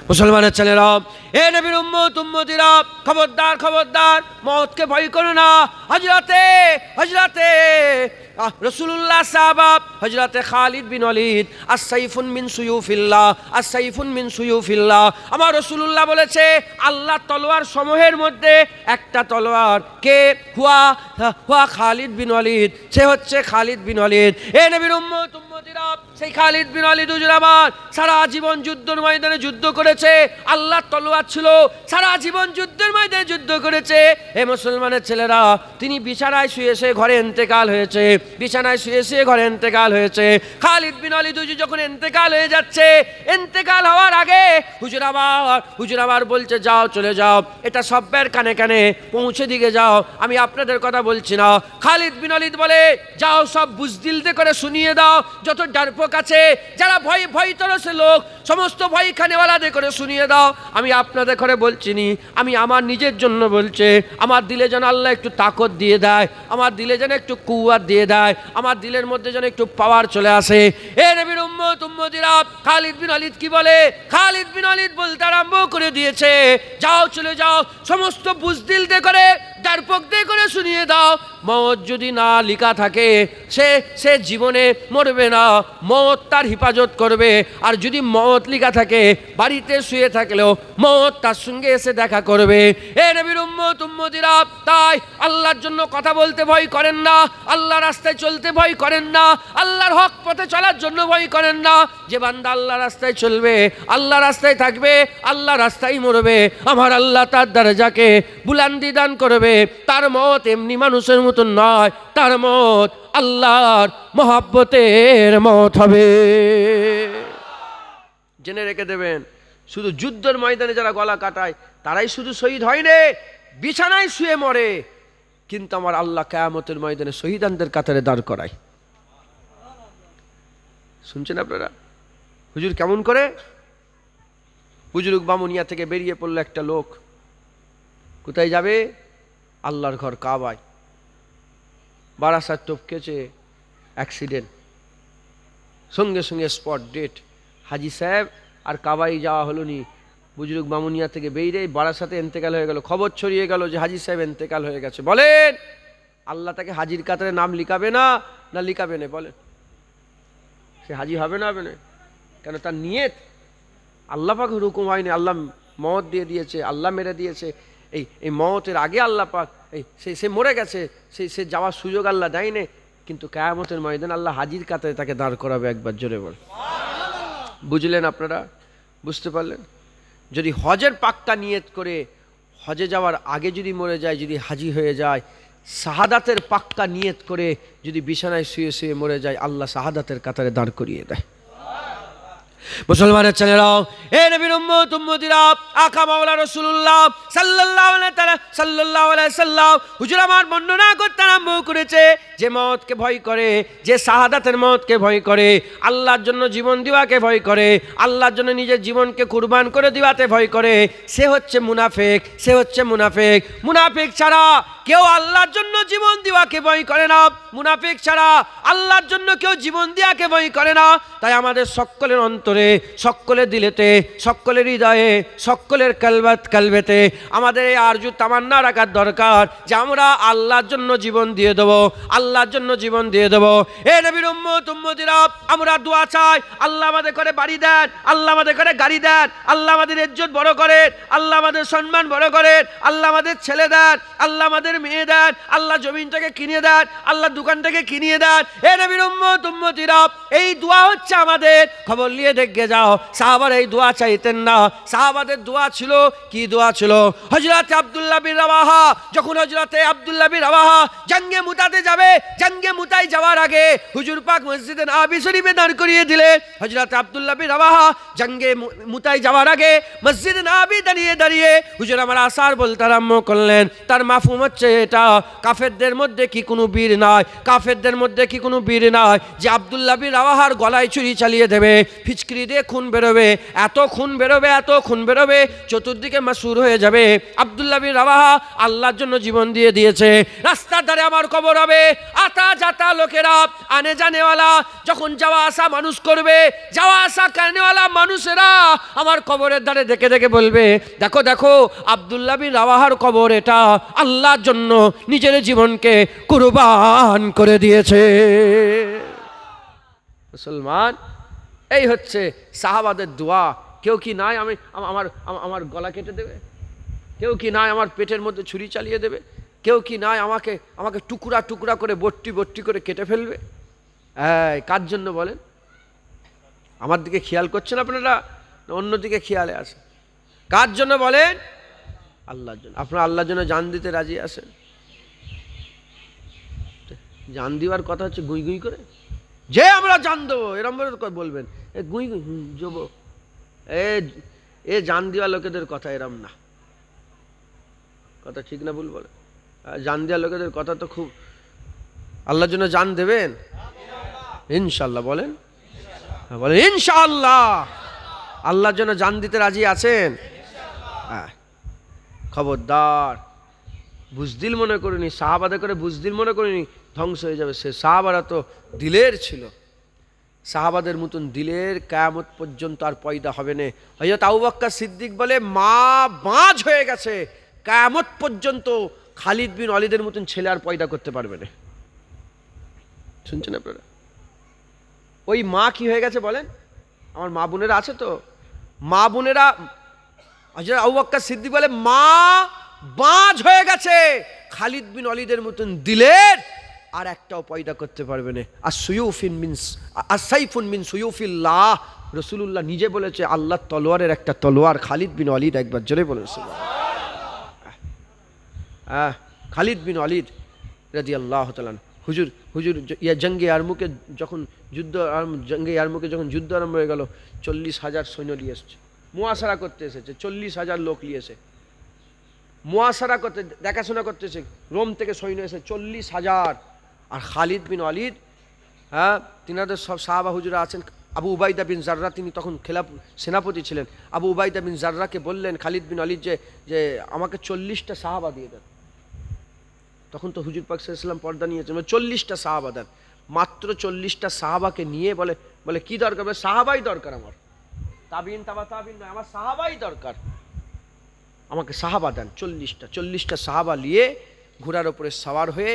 মুসলমানের ছেলেরা, এ নবীর উম্মতিরা, খবরদার খবরদার, মওতকে ভয় করো না। হযরতে রাসূলুল্লাহ সাহাবা হযরতে খালিদ বিন ওয়ালিদ আস-সাইফুন মিন সুয়ুফিল্লাহ, আমার রাসূলুল্লাহ বলেছে আল্লাহর তলোয়ার সমূহের মধ্যে একটা তলোয়ার কে হুয়া খালিদ বিন ওয়ালিদ, সে হচ্ছে খালিদ বিন ওয়ালিদ। এ নবীর উম্মতিরা, সেই খালিদ বিন ওয়ালিদ হুজুর আমার সারা জীবন যুদ্ধের ময়দানে যুদ্ধ করেছে, আল্লাহর তলোয়ার ছিল, সারা জীবন যুদ্ধের ময়দানে যুদ্ধ করেছে। এ মুসলমানের ছেলেরা, তিনি বিছানায় শুয়ে শুয়ে ঘরে ইন্তেকাল হয়েছে, বিছানায় শুয়ে শুয়ে ঘরে ইন্তেকাল হয়েছে। খালিদ বিন ওয়ালিদ হুজুর যখন ইন্তেকাল হয়ে যাচ্ছে, ইন্তেকাল হওয়ার আগে হুজুর আমার বলছে যাও চলে যাও, এটা সব্বের কানে কানে পৌঁছে দিকে যাও, আমি আপনাদের কথা বলছি না। খালিদ বিন ওয়ালিদ বলে যাও সব বুজদিলতে করে শুনিয়ে দাও, যত ডারপোক আছে, যারা ভয় তরসে লোক, সমস্ত ভয় খানেওয়ালাদের করে শুনিয়ে দাও, আমি আপনাদের করে বলছি নি, আমি আমার নিজের জন্য বলছে, আমার দিলে যেন আল্লাহ একটু তাকত দিয়ে দেয়, আমার দিলে যেন একটু কুওয়াত দিয়ে দেয়, আমার দিলের মধ্যে যেন একটু পাওয়ার চলে আসে। এ নবীর উম্মতিরা, খালিদ বিন ওয়ালিদ কি বলে? খালিদ বিন ওয়ালিদ বলতে আরম্ভ করে দিয়েছে যাও চলে যাও, সমস্ত বুজদিল দিয়ে করে ডারপোক দিয়ে করে শুনিয়ে দাও, মওত যদি না লেখা থাকে সে জীবনে মরবে না, মওত তার হেফাজত করবে, আর যদি মওত লেখা থাকে বাড়িতে শুয়ে থাকলেও মওত তার সঙ্গে এসে দেখা করবে। এ নবীর উম্মতিরা, তাই আল্লাহর জন্য কথা বলতে ভয় করেন না, আল্লাহর রাস্তায় চলতে ভয় করেন না, আল্লাহর হক পথে চলার জন্য ভয় করেন না। যে বান্দা আল্লাহর রাস্তায় চলবে, আল্লাহর রাস্তায় থাকবে, আল্লাহর রাস্তায় মরবে, আমার আল্লাহ তার দরজাকে বুলন্দি দান করবে। তার মওত এমনি মানুষের মতন নয়, তার মওত আল্লাহর মহব্বতের মওত হবে। জেনে রেখে দেবেন, শুধু যুদ্ধের ময়দানে যারা গলা কাটায় তারাই শুধু শহীদ হয় না, বিছানায় শুয়ে মরে, কিন্তু আমার আল্লাহ কিয়ামতের ময়দানে শহীদানদের কাতারে দাঁড় করায়। শুনছেন আপনারা? হুজুর কেমন করে? বুজুর্গ বামুনিয়া থেকে বেরিয়ে পড়লো একটা লোক, কোথায় যাবে? আল্লাহর ঘর কাবায়। বারাসাত টপকেছে, অ্যাক্সিডেন্ট, সঙ্গে সঙ্গে স্পট ডেট। হাজি সাহেব আর কাবাই যাওয়া হলো নি, বুজুর্গ বামুনিয়া থেকে বেরিয়ে বারাসাতে ইন্তেকাল হয়ে গেল, খবর ছড়িয়ে গেল যে হাজি সাহেব ইন্তেকাল হয়ে গেছে। বলেন আল্লাহ তাকে হাজির কাতারে নাম লিখাবে না লিখাবে না? বলেন সে হাজি হবে না হবে না? কেন? তার নিয়ত আল্লাহ পাক হুকুম হয়নি, আল্লাহ মওত দিয়ে দিয়েছে, আল্লাহ মেরে দিয়েছে। এই মওতের আগে আল্লাহ পাক সে মরে গেছে, সে যাওয়ার সুযোগ আল্লাহ দেয়নি, কিন্তু কিয়ামতের ময়দানে আল্লাহ হাজির কাতারে তাকে দাঁড় করাবে। একবার জোরে বল। বুঝলেন আপনারা? বুঝতে পারলেন? যদি হজের পাক্কা নিয়ত করে হজে যাওয়ার আগে যদি মরে যায়, যদি হাজি হয়ে যায়, শাহাদাতের পাক্কা নিয়ত করে যদি বিছানায় শুয়ে শুয়ে মরে যায়, আল্লাহ শাহাদাতের কাতারে দাঁড় করিয়ে দেয়। মুসলমানের ছেলেরাও, এ নবীর উম্মতিরা, আকা মাওলা রাসূলুল্লাহ সাল্লাল্লাহু আলাইহি সাল্লাম হুজুর আমার বর্ণনা করতে আরম্ভ করেছে, যে মওতকে ভয় করে, যে শাহাদাতের মওতকে ভয় করে, আল্লাহর জন্য জীবন দেওয়াকে ভয় করে, আল্লাহর জন্য নিজের জীবনকে কুরবান করে দেওয়াতে ভয় করে, সে হচ্ছে মুনাফিক, সে হচ্ছে মুনাফিক। মুনাফিক ছাড়া কেউ আল্লাহর জন্য জীবন দেওয়াকে ভয় করে না, মুনাফিক ছাড়া আল্লাহর জন্য কেউ জীবন দেওয়াকে ভয় করে না। তাই আমাদের সকলের অন্তরে, সকলের দিলেতে, সকলের হৃদয়ে, সকলের কালবেতে আমাদের এই আরজু তামান্না রাখার দরকার যে আমরা আল্লাহর জন্য জীবন দিয়ে দেবো, আল্লাহর জন্য জীবন দিয়ে দেবো। এ নবীর উম্মতিরা, আমরা দোয়া চাই, আল্লাহ আমাদের করে বাড়ি দেন, আল্লাহ আমাদের করে গাড়ি দেন, আল্লাহ আমাদের ইজ্জত বড় করেন, আল্লাহ আমাদের সম্মান বড় করেন, আল্লাহ আমাদের ছেলে দেন, আল্লাহ আমাদের মেয়ে দেন, আল্লাহ জমিনটাকে কিনে দেন, আল্লাহ দোকানটাকে কিনিয়ে দেন। এ নবীর উম্মতিরা, এই দোয়া হচ্ছে আমাদের। খবর নিয়ে দেখে যাও, সাহাবারা এই দোয়া চাইতেন না। সাহাবাদের দোয়া ছিল, কি দোয়া ছিল? হযরত আব্দুল্লাহ বিন রাওয়াহা, যখন হযরত আব্দুল্লাহ বিন রাওয়াহা জঙ্গে মুতাতে যাবে, জঙ্গে মুতায় যাওয়ার আগে হুজুর পাক মসজিদে নববী শরীফে দাঁড় করিয়ে দিলেন। হযরত আব্দুল্লাহ বিন রাওয়াহা জঙ্গে মুতায় যাওয়ার আগে মসজিদে নববী দাঁড়িয়ে হুজুর আমার আসার বলতে আরম্ভ করলেন। তার মাফহুম হচ্ছে এটা, কাফেরদের মধ্যে কি কোনো বীর নাই, কাফেরদের মধ্যে কি কোনো বীর নাই যে আব্দুল্লাহ বিন রাওয়াহার গলায় ছুরি চালিয়ে দেবে, ফিচকিরি দিয়ে খুন বেরোবে, এত খুন বেরোবে, এত খুন বেরোবে, চতুর্দিকে মাসুর হয়ে যাবে। আব্দুল্লাহ বিন রাওয়াহা আল্লাহর জন্য জীবন দিয়ে দিয়েছে। রাস্তার ধারে আমার কবর হবে, আতা যাতা লোকেরা, আনে জানেওয়ালা যখন যাওয়া আসা মানুষ করবে, যাওয়া আসা কানেওয়ালা মানুষেরা আমার কবরের ধারে দেখে দেখে বলবে, দেখো দেখো আব্দুল্লাহ বিন রাওয়াহার কবর, এটা আল্লাহর জন্য নিজের জীবনকে কুরবান করে দিয়েছে। মুসলমান, এই হচ্ছে সাহাবাদের দোয়া। কেউ কি নাই আমি আমার গলা কেটে দেবে? কেউ কি নাই আমার পেটের মধ্যে ছুরি চালিয়ে দেবে? কেউ কি নাই আমাকে টুকরা টুকরা করে বট্টি বট্টি করে কেটে ফেলবে? কার জন্য বলেন? আমার দিকে খেয়াল করছেন আপনারা, অন্যদিকে খেয়ালে আসেন? কার জন্য বলেন? আল্লাহর জন্য। আপনারা আল্লাহর জন্য জান দিতে রাজি আছেন? জান দেওয়ার কথা হচ্ছে গুই গুই করে, যে আমরা জান দেবো এরম বলবেন, এ গুই গুই জব, এ জান দেওয়া লোকেদের কথা এরম না। কথা ঠিক না ভুল বলে? জান দেওয়া লোকেদের কথা তো খুব। আল্লাহর জন্য জান দেবেন ইনশাল্লাহ? বলেন, বলেন ইনশাআল্লাহ। আল্লাহর জন্য জান দিতে রাজি আছেন? খবরদার বুজদিল মনে করিনি, সাহাবাদে করে বুজদিল মনে করিনি, ধ্বংস হয়ে যাবে। সে সাহাবারা তো দিলের ছিল, সাহাবাদের মতন দিলের কিয়ামত পর্যন্ত আর পয়দা হবে না। হযরত আবু বকর সিদ্দিক বলে, মা বাঁঝ হয়ে গেছে, কিয়ামত পর্যন্ত খালিদ বিন ওয়ালিদের মতন ছেলে আর পয়দা করতে পারবে না। শুনছেন আপনারা? ওই মা কি হয়ে গেছে বলেন? আমার মা বোনেরা আছে তো, মা বোনেরা, হযরত আবু বকর সিদ্দিক বলে মা বাঁঝ হয়ে গেছে, খালিদ বিন ওয়ালিদের মতন দিলের আর একটাও পয়দা করতে পারবে না। আর সুয়ুফিন মিনস আসাইফুন মিন সুয়ুফিল্লাহ, রাসূলুল্লাহ নিজে বলেছে আল্লাহর তলোয়ারের একটা তলোয়ার খালিদ বিন ওয়ালিদ। একবার জোরে বলেছিল খালিদ বিন ওয়ালিদ রাদিয়াল্লাহু তাআলা। হুজুর জঙ্গে ইয়ারমুকে যখন যুদ্ধ আরম্ভ হয়ে গেল, 40,000 সৈন্য নিয়ে এসছে, মুয়াসারা করতে এসেছে, 40,000 লোক নিয়েছে, মুয়াসারা করতে, দেখাশোনা করতেছে। রোম থেকে সৈন্য এসে 40,000। আর খালিদ বিন ওয়ালিদ, তিনাদের সব সাহাবা হুজুরা আছেন। আবু উবাইদা বিন জাররা, তিনি তখন সেনাপতি ছিলেন। আবু উবাইদা বিন জাররাকে বললেন খালিদ বিন ওয়ালিদ যে আমাকে 40টা সাহাবা দিয়ে দেন। তখন তো হুজুর পাক সাল্লাল্লাহু আলাইহি ওয়াসাল্লাম পর্দা নিয়েছেন, 40টা সাহাবা দেন। মাত্র 40টা সাহাবাকে নিয়ে বলে কি দরকার? বলে সাহাবাই দরকার আমার, তাবিন তাবা তাবিন নয়, আমার সাহাবাই দরকার, আমাকে সাহাবা দেন 40টা সাহাবা নিয়ে ঘোড়ার ওপরে সওয়ার হয়ে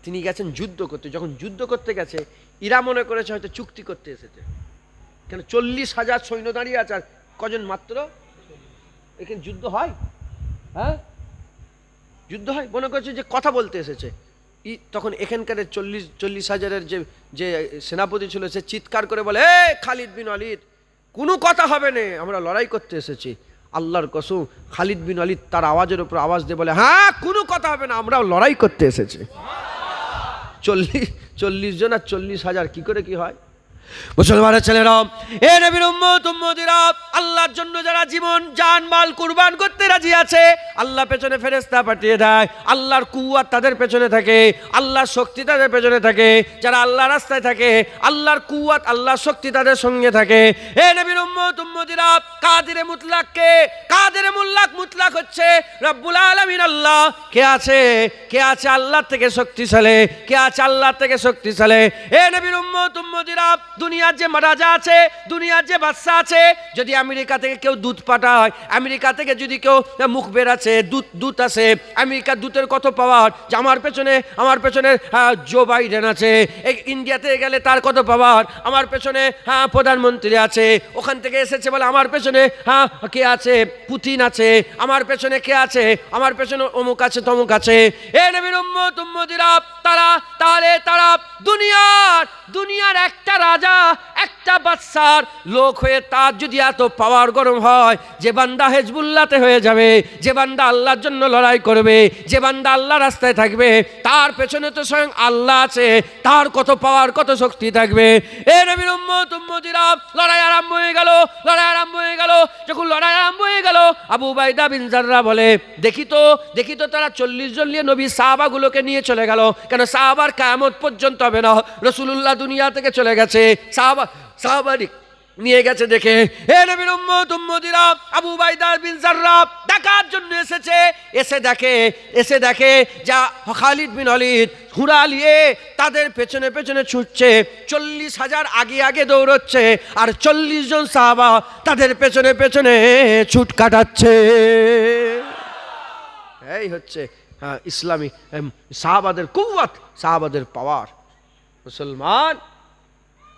তিনি গেছেন যুদ্ধ করতে। যখন যুদ্ধ করতে গেছে, ইরা মনে করেছে হয়তো চুক্তি করতে এসেছে, কেন 40,000 সৈন্য দাঁড়িয়ে আছে আর কজন মাত্র, এখানে যুদ্ধ হয়? যুদ্ধ হয়? মনে করছে যে কথা বলতে এসেছে। তখন এখানকার 40,000-এর যে সেনাপতি ছিল, সে চিৎকার করে বলে, খালিদ বিন ওয়ালিদ, কোনো কথা হবে না, আমরা লড়াই করতে এসেছি। আল্লাহর কসম, খালিদ বিন ওয়ালিদ তার আওয়াজের উপর আওয়াজ দিয়ে বলে, হ্যাঁ কোনো কথা হবে না, আমরাও লড়াই করতে এসেছি। 40 জন আর 40,000 কি করে কি হয়? মুসলমানের ছেলেরা, এ নবীর উম্মত উম্মতিরা, আল্লাহর জন্য যারা জীবন জান মাল কুরবান করতে রাজি আছে, আল্লাহ পেছনে ফেরেশতা পাঠিয়ে দেয়, আল্লাহর কুওয়াত তাদের পেছনে থাকে, আল্লাহর শক্তি তাদের পেছনে থাকে। যারা আল্লাহর রাস্তায় থাকে, আল্লাহর কুওয়াত আল্লাহর শক্তি তাদের সঙ্গে থাকে। এ নবীর উম্মত উম্মতিরা, কাদিরে মুতলাককে, কাদিরে মুতলাক হচ্ছে রব্বুল আলামিন আল্লাহ। কে আছে আল্লাহর থেকে শক্তিশালী? কে আছে আল্লাহর থেকে শক্তিশালী? এ নবীর উম্মত উম্মতিরা, দুনিয়ার যে রাজা আছে, দুনিয়ার যে বাদশা আছে, যদি আমেরিকা থেকে কেউ দুধ পাঠায়, আমেরিকা থেকে যদি কেউ মুখ বের আছে, দুধ আছে, আমেরিকার দুধের কত পাওয়ার, যে আমার পেছনে জো বাইডেন আছে, ইন্ডিয়াতে গেলে তার কত পাওয়ার, আমার পেছনে প্রধানমন্ত্রী আছে, ওখান থেকে এসেছে বলে আমার পেছনে কে আছে, পুতিন আছে, আমার পেছনে কে আছে, আমার পেছনে অমুক আছে তমুক আছে। এ নবীর উম্মত উম্মতিরা, তারা দুনিয়ার একটা রাজা, একটা বাদশার লোক হয়ে তার যদি এত পাওয়ার গরম হয়, যে বান্দা হেজবুল্লাহতে হয়ে যাবে, যে বান্দা আল্লাহর জন্য লড়াই করবে, যে বান্দা আল্লাহ রাস্তায় থাকবে, তার পেছনে তো স্বয়ং আল্লাহ আছে, তার কত পাওয়ার কত শক্তি থাকবে। এ নবীর উম্মত উম্মতিরা, লড়াই আরম্ভ হয়ে গেল। যখন লড়াই আরম্ভ হয়ে গেল, আবু উবাইদা বিন জাররা বলে, দেখি তো তারা 40 জন নিয়ে নবী সাহাবাগুলোকে নিয়ে চলে গেল। কেন? সাহাবার কিয়ামত পর্যন্ত হবে না, রাসূলুল্লাহ দুনিয়া থেকে চলে গেছে, সাহাবারই নিয়ে গেছে দেখে, হে নবীর উম্মত উম্মতিরা, আবু উবাইদা বিন জাররাহ দেখার জন্য এসেছে। এসে দেখে যা খালিদ বিন ওয়ালিদ ঘোড়া নিয়ে তাদের পেছনে পেছনে ছুটছে, 40,000 আগে আগে দৌড়চ্ছে, আর 40 জন সাহাবা তাদের পেছনে পেছনে ছুট কাটাচ্ছে। এই হচ্ছে ইসলামী সাহাবাদের কুওয়াত, সাহাবাদের পাওয়ার। মুসলমান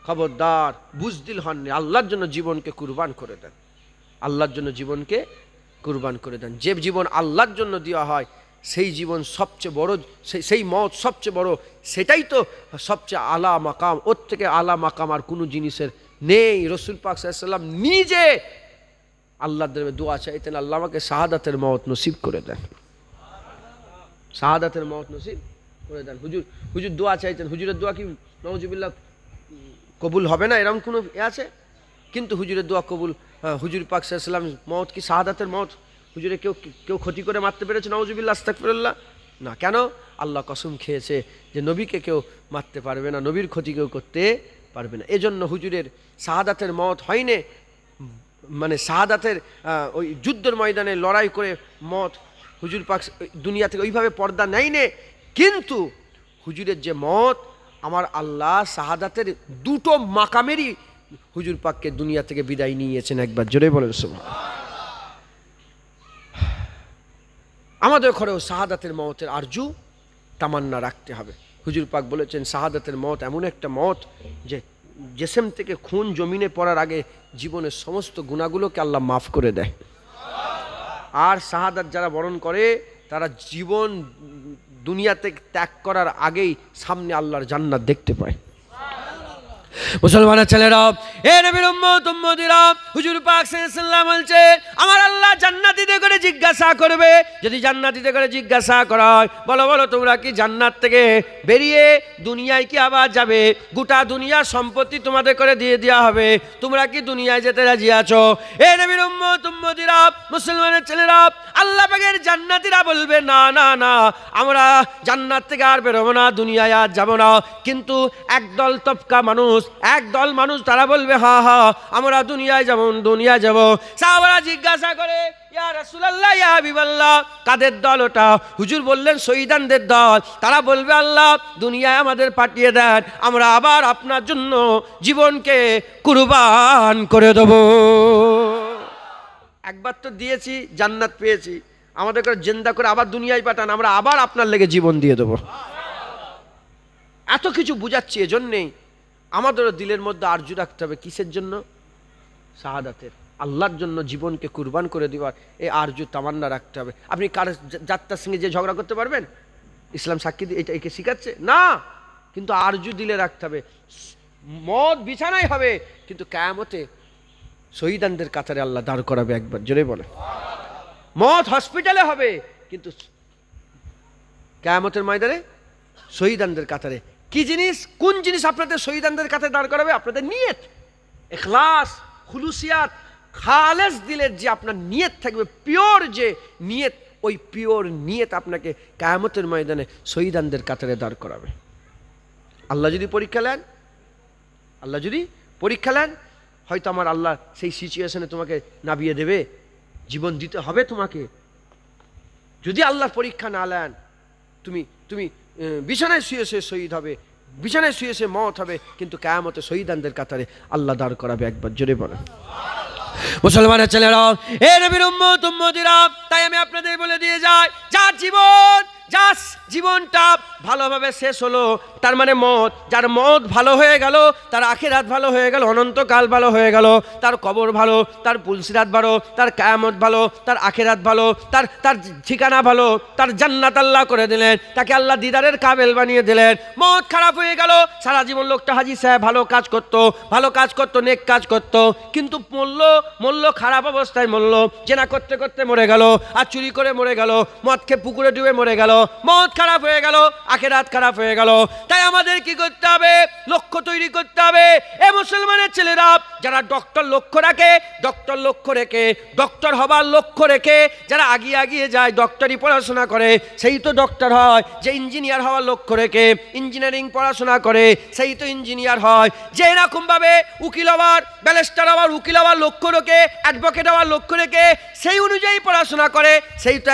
খবরদার বুজদিল হননি, আল্লাহর জন্য জীবনকে কুরবান করে দেন, আল্লাহর জন্য জীবনকে কুরবান করে দেন। যে জীবন আল্লাহর জন্য দেওয়া হয় সেই জীবন সবচেয়ে বড়, সেই মত সবচেয়ে বড়, সেটাই তো সবচেয়ে আলা মাকাম। ওর থেকে আলা মাকাম আর কোনো জিনিসের নেই। রসুল পাক সাল্লাল্লাহু আলাইহি ওয়াসাল্লাম নিজে আল্লাহর দরবারে দোয়া চাইতেন, আল্লাহ আমাকে শাহাদাতের মওত নসিব করে দেন, শাহাদাতের মওত নসিব করে দেন। হুজুর দোয়া চাইতেন, হুজুরের দোয়া কি নাউজুবিল্লাহ কবুল হবে না এরকম কোনো আছে? কিন্তু হুজুরের দোয়া কবুল। হুজুর পাক সাল্লাল্লাহু আলাইহি ওয়াসাল্লাম মওত কি শাহাদাতের মওত হুজুরে কেউ ক্ষতি করে মারতে পেরেছে? নাউজুবিল্লাহ, আস্তাগফিরুল্লাহ। না, কেন? আল্লাহ কসম খেয়েছে যে নবীকে কেউ মারতে পারবে না, নবীর ক্ষতি কেউ করতে পারবে না। এজন্য হুজুরের শাহাদাতের মওত হয়নি, মানে শাহাদাতের ওই যুদ্ধের ময়দানে লড়াই করে মওত হুজুর পাক দুনিয়া থেকে ওইভাবে পর্দা নেয়নি। কিন্তু হুজুরের যে মওত, আমার আল্লাহ শাহাদাতের দুটো মাকামেরই হুজুর পাককে দুনিয়া থেকে বিদায় নিয়েছেন। একবার জোরে বলেন সুবহানাল্লাহ। আমাদের ঘরেও শাহাদাতের মওতের আরজু তামান্না রাখতে হবে। হুজুর পাক বলেছেন শাহাদাতের মওত এমন একটা মওত যে জিসম থেকে খুন জমিনে পড়ার আগে জীবনের সমস্ত গুনাহগুলোকে আল্লাহ মাফ করে দেয়। আর শাহাদাত যারা বরণ করে তারা জীবন দুনিয়াতে ত্যাগ করার আগেই সামনে আল্লাহর জান্নাত দেখতে পায়। মুসলমানের ছেলেরা, এ নবীর উম্মত উম্মতিরা, হুজুর পাক সাল্লাল্লাহু আলাইহি ওয়াসাল্লাম বলছে আমার আল্লাহ জান্নাতীদের করে জিজ্ঞাসা করবে। যদি জান্নাতীদের করে জিজ্ঞাসা করা হয়, বলো তোমরা কি জান্নাত থেকে বেরিয়ে দুনিয়ায় কি আবার যাবে? গোটা দুনিয়ার সম্পত্তি তোমাদের করে দিয়ে দেওয়া হবে, তোমরা কি দুনিয়ায় যেতে রাজি আছো? এ নবীর উম্মত উম্মতিরা, মুসলমানের ছেলেরা, আল্লাহ পাকের জান্নাতীরা বলবে না না না, আমরা জান্নাত থেকে আর বেরোবো না, দুনিয়ায় আর যাবো না। কিন্তু একদল তবকা মানুষ, একদল মানুষ তারা বলবে হ্যাঁ হ্যাঁ আমরা দুনিয়ায় যাব, দুনিয়ায় যাব। সাহাবারা জিজ্ঞাসা করে ইয়া রাসূলুল্লাহ, ইয়া হাবিবাল্লাহ, কাদের দল ওটা? হুজুর বললেন শহীদানদের দল। তারা বলবে আল্লাহ দুনিয়ায় আমাদের পাঠিয়ে দেন, আমরা আবার আপনার জন্য জীবনকে কুরবান করে দেব। একবার তো দিয়েছি, জান্নাত পেয়েছি, আমাদের করে জিন্দা করে আবার দুনিয়ায় পাঠান, আমরা আবার আপনার লেগে জীবন দিয়ে দেব। এত কিছু বুঝাচ্ছি এজন্যেই আমাদেরও দিলের মধ্যে আরজু রাখতে হবে। কিসের জন্য? শাহাদাতের, আল্লাহর জন্য জীবনকে কুরবান করে দেওয়ার এই আরজু তামান্না রাখতে হবে। আপনি কার যাত্রার সঙ্গে যে ঝগড়া করতে পারবেন? ইসলাম সাক্ষী এটা একে শিখাচ্ছে না, কিন্তু আরজু দিলে রাখতে হবে। মত বিছানায় হবে, কিন্তু কিয়ামতে শহীদানদের কাতারে আল্লাহ দাঁড় করাবে। একবার জোরে বলে। মত হসপিটালে হবে, কিন্তু কিয়ামতের ময়দানে শহীদানদের কাতারে। কি জিনিস, কোন জিনিস আপনাদের শহীদানদের কাতারে দাঁড় করাবে? আপনাদের নিয়ত, ইখলাস, খুলুসিয়াত, খালেস দিলের যে আপনার নিয়ত থাকবে, পিওর যে নিয়ত, ওই পিওর নিয়ত আপনাকে কিয়ামতের ময়দানে শহীদানদের কাতারে দাঁড় করাবে। আল্লাহ যদি পরীক্ষা নেন, হয়তো আমার আল্লাহ সেই সিচুয়েশনে তোমাকে নামিয়ে দেবে, জীবন দিতে হবে তোমাকে। যদি আল্লাহর পরীক্ষা না নেন, তুমি বিছানায় শুয়ে শহীদ হবে, বিছানায় শুয়ে মওত হবে, কিন্তু কিয়ামতে শহীদানদের কাতারে আল্লাহ দাঁড় করাবে। একবার জোরে বলে। মুসলমানের ছেলেরা, এ নবীর উম্মত উম্মতিরা, তাই আমি আপনাদের বলে দিয়ে যাই, যার জীবনটা ভালোভাবে শেষ হলো, তার মানে মত, যার মত ভালো হয়ে গেল, তার আখিরাত ভালো হয়ে গেল, অনন্তকাল ভালো হয়ে গেল, তার কবর ভালো, তার পুলসিরাত ভালো, তার কিয়ামত ভালো, তার আখিরাত ভালো, তার ঠিকানা ভালো, তার জান্নাত আল্লাহ করে দিলেন, তাকে আল্লাহ দিদারের কাবেল বানিয়ে দিলেন। মত খারাপ হয়ে গেল, সারা জীবন লোকটা হাজি সাহেব ভালো কাজ করতো, নেক কাজ করতো, কিন্তু মরল খারাপ অবস্থায় মরল, জেনা করতে মরে গেল, আর চুরি করে মরে গেল, মদ খেয়ে পুকুরে ডুবে মরে গেল। মত খারাপ হয়ে গেল, আখেরাত খারাপ হয়ে গেল। তাই আমাদের কি করতে হবে? লক্ষ্য তৈরি করতে হবে। এ মুসলমানের ছেলেরা যারা ডক্টর লক্ষ্য রাখে, ডক্টর লক্ষ্য রেখে, ডক্টর হবার লক্ষ্য রেখে যারা আগিয়ে আগিয়ে যায়, ডক্টরি পড়াশোনা করে, সেই তো ডক্টর হয়। যে ইঞ্জিনিয়ার হওয়ার লক্ষ্য রেখে ইঞ্জিনিয়ারিং পড়াশোনা করে, সেই তো ইঞ্জিনিয়ার হয়। যে এরকমভাবে উকিল হওয়ার, ব্যারিস্টার হওয়ার, উকিল হওয়ার লক্ষ্য রেখে, অ্যাডভোকেট হওয়ার লক্ষ্য রেখে সেই অনুযায়ী পড়াশোনা করে, সেই তো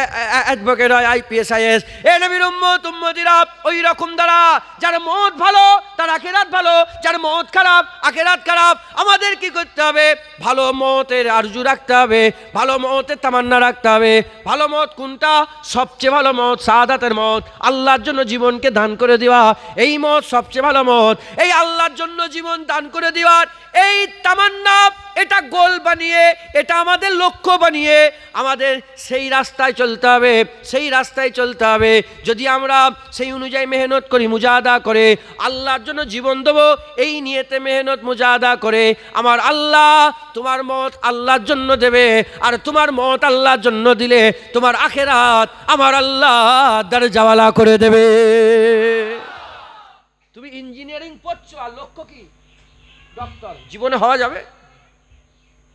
অ্যাডভোকেট হয়, আইপিএস আইএস। এ নবীর উম্মত উম্মতিরা ওই রকম দ্বারা যার মত ভালো তার আখেরাত ভালো, যার মত খারাপ আখেরাত খারাপ। আমাদের কি করতে হবে? ভালো মতের আরজু রাখতে হবে, ভালো মতের তামান্না রাখতে হবে। ভালো মত কোনটা? সবচেয়ে ভালো মত শাহাদাতের মত, আল্লাহর জন্য জীবনকে দান করে দেওয়া। এই মত সবচেয়ে ভালো মত। এই আল্লাহর জন্য জীবন দান করে দেওয়ার এই তামান্না, এটা গোল বানিয়ে, এটা আমাদের লক্ষ্য বানিয়ে আমাদের সেই রাস্তায় চলতে হবে, সেই রাস্তায় চলতে হবে। যদি আমরা সেই অনুযায়ী মেহনত করি, মুজাহাদা করে আল্লাহর জন্য জীবন দেবো, এই নিয়েতে মেহনত মুজাহাদা করে আমার আল্লাহ তোমার মত আল্লাহর জন্য দেবে। আর তোমার মত আল্লাহর জন্য দিলে তোমার আখেরাত আমার আল্লাহ দরজাওয়ালা করে দেবে। তুমি ইঞ্জিনিয়ারিং পড়ছো আর লক্ষ্য কি? ডক্টর। জীবনে হওয়া যাবে?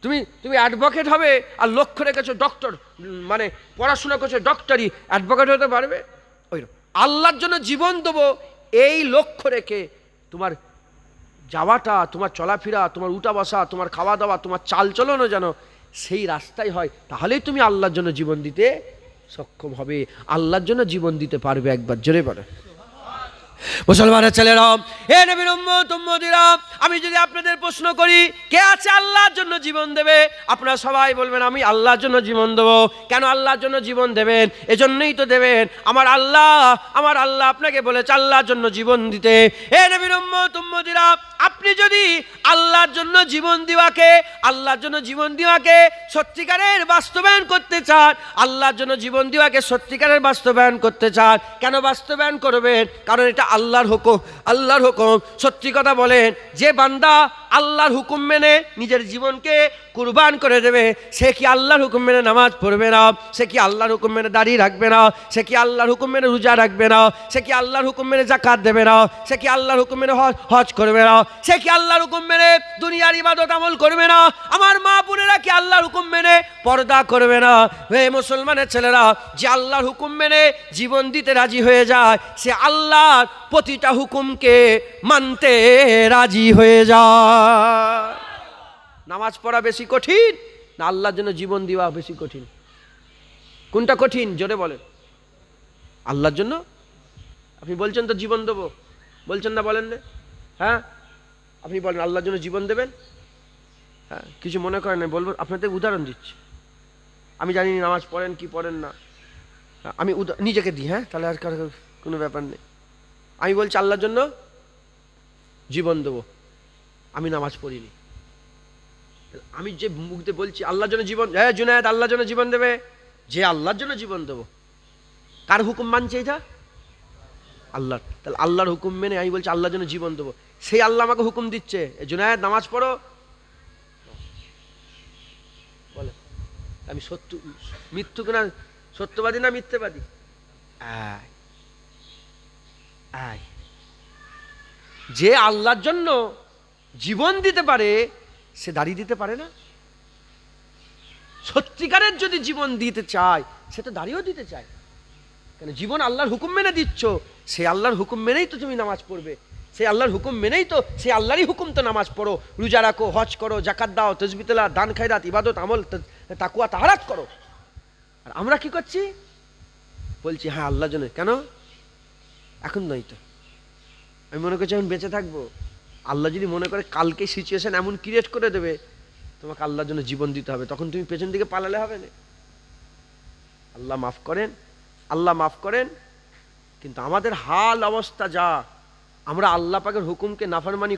তুমি অ্যাডভোকেট হবে আর লক্ষ্য রেখেছো ডক্টর, মানে পড়াশোনা করছো ডক্টরি, অ্যাডভোকেট হতে পারবে? ওই আল্লাহর জন্য জীবন দেবো এই লক্ষ্য রেখে তোমার যাওয়াটা, তোমার চলাফেরা, তোমার উঠা বসা, তোমার খাওয়া দাওয়া, তোমার চাল চলনও যেন সেই রাস্তায় হয়, তাহলেই তুমি আল্লাহর জন্য জীবন দিতে সক্ষম হবে, আল্লাহর জন্য জীবন দিতে পারবে। একবার জোরে বলে মুসলমানের ছেলেরা, হে নবীর উম্মত উম্মতিরা, আমি যদি আপনাদের প্রশ্ন করি কে আছে আল্লাহর জন্য জীবন দেবে, আপনারা সবাই বলবেন আমি আল্লাহর জন্য জীবন দেবো। কেন আল্লাহর জন্য জীবন দেবেন? এজন্যই তো দেবেন, আমার আল্লাহ আপনাকে বলেছে আল্লাহর জন্য জীবন দিতে। হে নবীর উম্মত উম্মতিরা, আপনি যদি আল্লাহর জন্য জীবন দেওয়াকে সত্যিকারের বাস্তবায়ন করতে চান, আল্লাহর জন্য জীবন দেওয়াকে সত্যিকারের বাস্তবায়ন করতে চান, কেন বাস্তবায়ন করবেন? কারণ এটা আল্লাহর হুকুম। সত্যি কথা বলেন, যে বান্দা আল্লাহর হুকুম মেনে নিজের জীবনকে কুরবান করে দেবে, সে কি আল্লাহর হুকুম মেনে নামাজ পড়বে না? সে কি আল্লাহর হুকুম মেনে দাড়ি রাখবে না? সে কি আল্লাহর হুকুম মেনে রোজা রাখবে না? সে কি আল্লাহর হুকুম মেনে যাকাত দেবে না? সে কি আল্লাহর হুকুম মেনে হজ করবে না? সে কি আল্লাহর হুকুম মেনে দুনিয়ার ইবাদত আমল করবে না? আমার মা বোনেরা কি আল্লাহর হুকুম মেনে পর্দা করবে না? হে মুসলমানের ছেলেরা, যে আল্লাহর হুকুম মেনে জীবন দিতে রাজি হয়ে যায়, সে আল্লাহর প্রতিটা হুকুমকে মানতে রাজি হয়ে যায়। নামাজ পড়া বেশি কঠিন না আল্লাহর জন্য জীবন দেওয়া বেশি কঠিন? কোনটা কঠিন জোরে বলেন? আল্লাহর জন্য। আপনি বলছেন তো জীবন দেবো, বলছেন না? বলেন না? হ্যাঁ, আপনি বলেন আল্লাহর জন্য জীবন দেবেন? হ্যাঁ, কিছু মনে করেন না, বলবো। আপনাদের উদাহরণ দিচ্ছি, আমি জানি নামাজ পড়েন কি পড়েন না, আমি নিজেকে দিই। হ্যাঁ, তাহলে আর কোনো ব্যাপার নেই। আমি বলছি আল্লাহর জন্য জীবন দেবো, আমি নামাজ পড়িনি। আমি যে মুখ দিয়ে বলছি আল্লাহর জন্য জীবন, হ্যাঁ জুনায়েদ আল্লাহর জন্য জীবন দেবে, যে আল্লাহর জন্য জীবন দেবো, কার হুকুম মানছে এটা? আল্লাহর। তাহলে আল্লাহর হুকুম মেনে আমি বলছি আল্লাহর জন্য জীবন দেবো, সেই আল্লাহ আমাকে হুকুম দিচ্ছে জুনায়েদ নামাজ পড়ো। বলে আমি মৃত্যু কিনা সত্যবাদী না মিথ্যেবাদী? যে আল্লাহর জন্য জীবন দিতে পারে সে দাঁড়িয়ে দিতে পারে না? সত্যিকারের যদি জীবন দিতে চায় সে তো দাঁড়িয়েও দিতে চায়। কেন? জীবন আল্লাহর হুকুম মেনে দিচ্ছ, সেই আল্লাহর হুকুম মেনেই তো তুমি নামাজ পড়বে, সেই আল্লাহর হুকুম মেনেই তো, সেই আল্লাহরই হুকুম তো নামাজ পড়ো, রোজা রাখো, হজ করো, জাকাত দাও, তাসবিহ তেলাওয়াত, দান খায়রাত, ইবাদত আমল, তাকওয়া তাহারাত করো। আর আমরা কি করছি? বলছি হ্যাঁ আল্লাহর জন্য। কেন? এখন নয় তো, আমি মনে করছি এখন বেঁচে থাকবো। আল্লাহ যদি মনে করে কালকে সিচুয়েশন এমন ক্রিয়েট করে দেবে তোমাকে আল্লাহর জন্য জীবন দিতে হবে, তখন তুমি পেছন দিকে পালালে হবে না। আল্লাহ মাফ করেন, আল্লাহ মাফ করেন। কিন্তু আমাদের হাল অবস্থা যা, আমরা আল্লাহ পাকের হুকুমকে নাফরমানি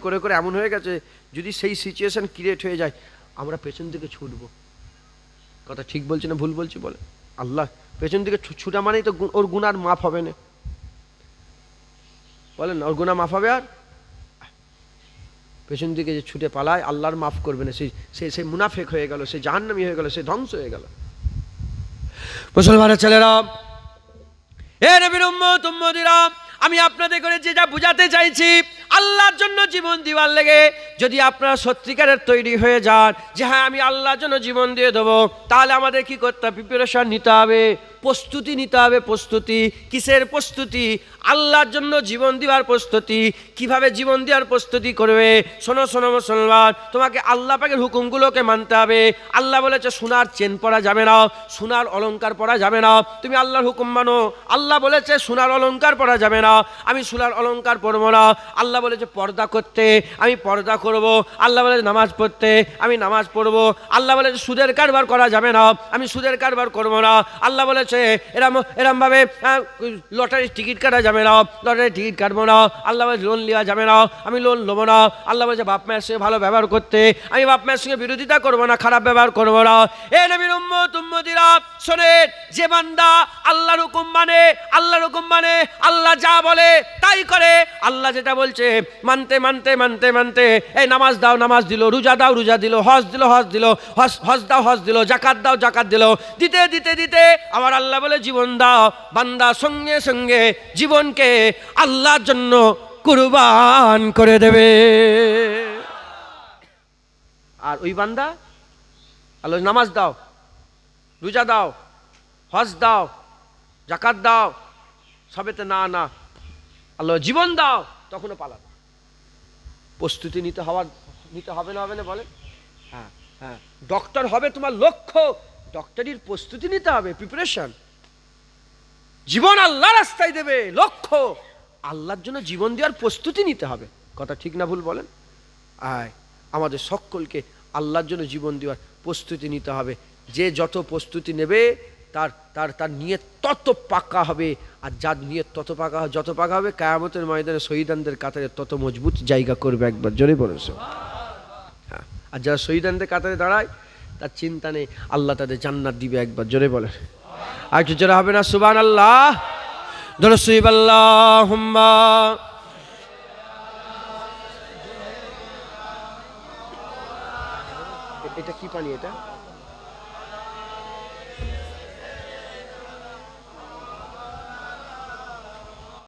করে এমন হয়ে গেছে, যদি সেই সিচুয়েশন ক্রিয়েট হয়ে যায় আমরা পেছন দিকে ছুটবো। কথা ঠিক বলছি না ভুল বলছি? বলে আল্লাহ পেছন দিকে ছুটা মানেই তো ওর গুনার মাফ হবে না। বলেন ওর গুনাহ মাফ হবে? আর পেছন দিকে যে ছুটে পালায় আল্লাহর মাফ করবে না, সে মুনাফেক হয়ে গেল, সে জাহান্নামী হয়ে গেল, সে ধ্বংস হয়ে গেল। মুসলমানের ছেলেরা, হে নবীর উম্মত উম্মতিরা, আমি আপনাদের করে যেটা বুঝাতে চাইছি, আল্লাহর জন্য জীবন দিবার লেগে যদি আপনারা সত্যিকারের তৈরি হয়ে যান যে হ্যাঁ আমি আল্লাহর জন্য জীবন দিয়ে দেবো, তাহলে আমাদের কি করতে হবে? প্রিপারেশন নিতে হবে, প্রস্তুতি নিতে হবে। প্রস্তুতি কিসের প্রস্তুতি? আল্লাহর জন্য জীবন দেওয়ার প্রস্তুতি। কিভাবে জীবন দেওয়ার প্রস্তুতি করবে? শোনো শোনো মুসলমান, তোমাকে আল্লাহ পাকের হুকুমগুলোকে মানতে হবে। আল্লাহ বলেছে সোনার চেন পরা যাবে না, সোনার অলংকার পরা যাবে না, তুমি আল্লাহর হুকুম মানো। আল্লাহ বলেছে সোনার অলংকার পরা যাবে না, আমি সোনার অলংকার পরবো না। আল্লাহ বলেছে পর্দা করতে, আমি পর্দা করব। আল্লাহ বলেছে নামাজ পড়তে, আমি নামাজ পড়বো। আল্লাহ বলেছে সুদের কারবার করা যাবে না, আমি সুদের কারবার করবো না। আল্লাহ বলেছে এরম ভাবে লটারির টিকিট কাটা যাবে না, লটারির টিকিট কাটবো না। আল্লাহ বলেছে লোন নেওয়া যাবে না, আমি লোন নেবো না। আল্লাহ বলেছে বাপ মায়ের সঙ্গে ভালো ব্যবহার করতে, আমি বাপ মায়ের সঙ্গে বিরোধিতা করবো না, খারাপ ব্যবহার করবো না। এ নবীর উম্মত উম্মতিরা শোনেন, যে বান্দা আল্লাহর হুকুম মানে, আল্লাহর হুকুম মানে, আল্লাহ যা বলে তাই করে, আল্লাহ যেটা বলছে মানতে মানতে মানতে মানতে, এই নামাজ দাও নামাজ দিল, রোজা দাও রোজা দিল, হজ দিল হজ দিল, হজ দাও হজ দিল, জাকাত দাও জাকাত দিল, দিতে দিতে দিতে আবার আল্লাহ বলে জীবন দাও। বান্দা সঙ্গে সঙ্গে জীবনকে আল্লাহর জন্য কুরবান করে দেবে। আর ওই বান্দা আল্লাহ নামাজ দাও, রোজা দাও, হজ দাও, জাকাত দাও, সবেতে না না, আল্লাহ জীবন দাও, তখনও পালাবে। প্রস্তুতি নিতে হবে না, হবে না বলেন? হ্যাঁ হ্যাঁ, ডক্টর হবে তোমার লক্ষ্য, ডক্টরির প্রস্তুতি নিতে হবে, প্রিপারেশন। জীবন আল্লাহ রাস্তায় দেবে, লক্ষ্য আল্লাহর জন্য জীবন দেওয়ার প্রস্তুতি নিতে হবে। কথা ঠিক না ভুল বলেন? আমাদের সকলকে আল্লাহর জন্য জীবন দেওয়ার প্রস্তুতি নিতে হবে। যে যত প্রস্তুতি নেবে তার তার তার নিয়ত তত পাকা হবে, আর যার নিয়ত তত পাকা যত পাকা হবে, কিয়ামতের ময়দানে শহীদানদের কাতারে তত মজবুত জায়গা করবে। একবার জোরে বলেছে। হ্যাঁ, আর যারা শহীদানদের কাতারে দাঁড়ায় তার চিন্তা নেই, আল্লাহ তাদের জান্নাত দিবে। একবার জোরে বলে, আর একটু জোরে হবে না? সুবহানাল্লাহ, জোরে সুইব আল্লাহুম্মা। এটা কি পানি? এটা